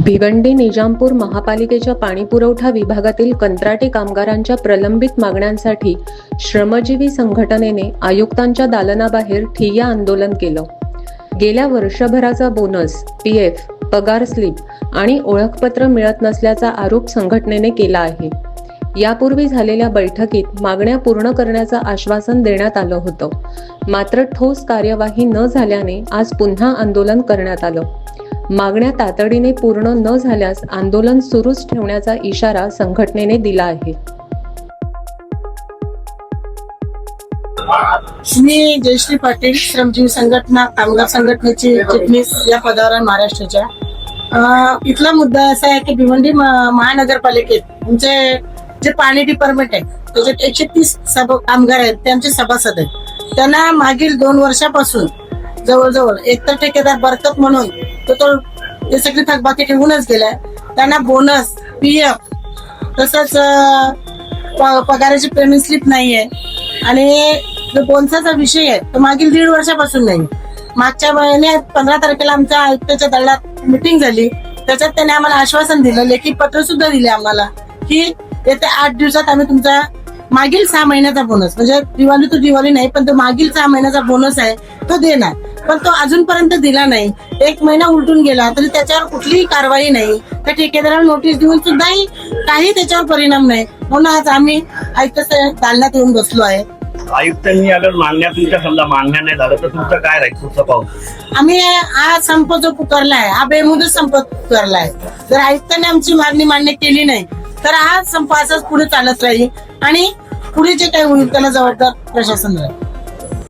भिवंडी निजामपूर महापालिकेच्या पाणीपुरवठा विभागातील कंत्राटी कामगारांच्या प्रलंबित मागण्यांसाठी श्रमजीवी संघटनेने आयुक्तांच्या दालनाबाहेर ठिय्या आंदोलन केलं। गेल्या वर्षभराचा बोनस, पीएफ, पगार स्लिप आणि ओळखपत्र मिळत नसल्याचा आरोप संघटनेने केला आहे। यापूर्वी झालेल्या बैठकीत मागण्या पूर्ण करण्याचं आश्वासन देण्यात आलं होतं, मात्र ठोस कार्यवाही न झाल्याने आज पुन्हा आंदोलन करण्यात आलं। मागण्या तातडीने पूर्ण न झाल्यास आंदोलन सुरूच ठेवण्याचा इशारा संघटनेने दिला आहे। मी जयश्री पाटील, श्रमजीवी संघटना कामगार संघटनेची चिटणीस या पदावर आहे महाराष्ट्राच्या। इथला मुद्दा असा आहे की भिवंडी महानगरपालिकेत तुमचे जे पाणी डिपार्टमेंट आहे त्याच्यात 130 कामगार आहेत, त्यांचे सभासद आहेत। त्यांना मागील 2 वर्षापासून जवळजवळ एकतर ठेकेदार बरकत म्हणून तो ते सगळी थकबाकी ठेवूनच गेलाय। त्यांना बोनस, पीएफ तसंच पगाराची पेमेंट स्लिप नाहीये आणि जो बोनसाचा विषय आहे तो मागील 1.5 वर्षापासून नाही। मागच्या महिन्यात 15 तारखेला आमच्या आयुक्ताच्या दलात मिटिंग झाली, त्याच्यात त्याने आम्हाला आश्वासन दिलं, लेखी पत्र सुद्धा दिले आम्हाला की येत्या 8 दिवसात आम्ही तुमचा मागील 6 महिन्याचा बोनस, म्हणजे दिवाळी तो दिवाळी नाही पण तो मागील 6 महिन्याचा बोनस आहे तो देणार, पण तो अजूनपर्यंत दिला नाही। 1 महिना उलटून गेला तरी त्याच्यावर कुठलीही कारवाई नाही। त्या ठेकेदाराला नोटीस देऊन सुद्धाही काही त्याच्यावर परिणाम नाही, म्हणून आज आम्ही आयुक्ताच्या दालनात येऊन बसलो आहे। आयुक्तांनी अगर मागण्या तुमच्या समजा मागण्या नाही झालं तर तुमचं काय राहील पुढचं पाऊल? आम्ही हा संप जो पुकारलाय हा बेमुदत संप पुकारलाय। जर आयुक्तांनी आमची मागणी मान्य केली नाही तर हा संप असाच पुढे चालत राहील आणि पुढे जे काही होईल त्याला जबाबदार प्रशासन राहील।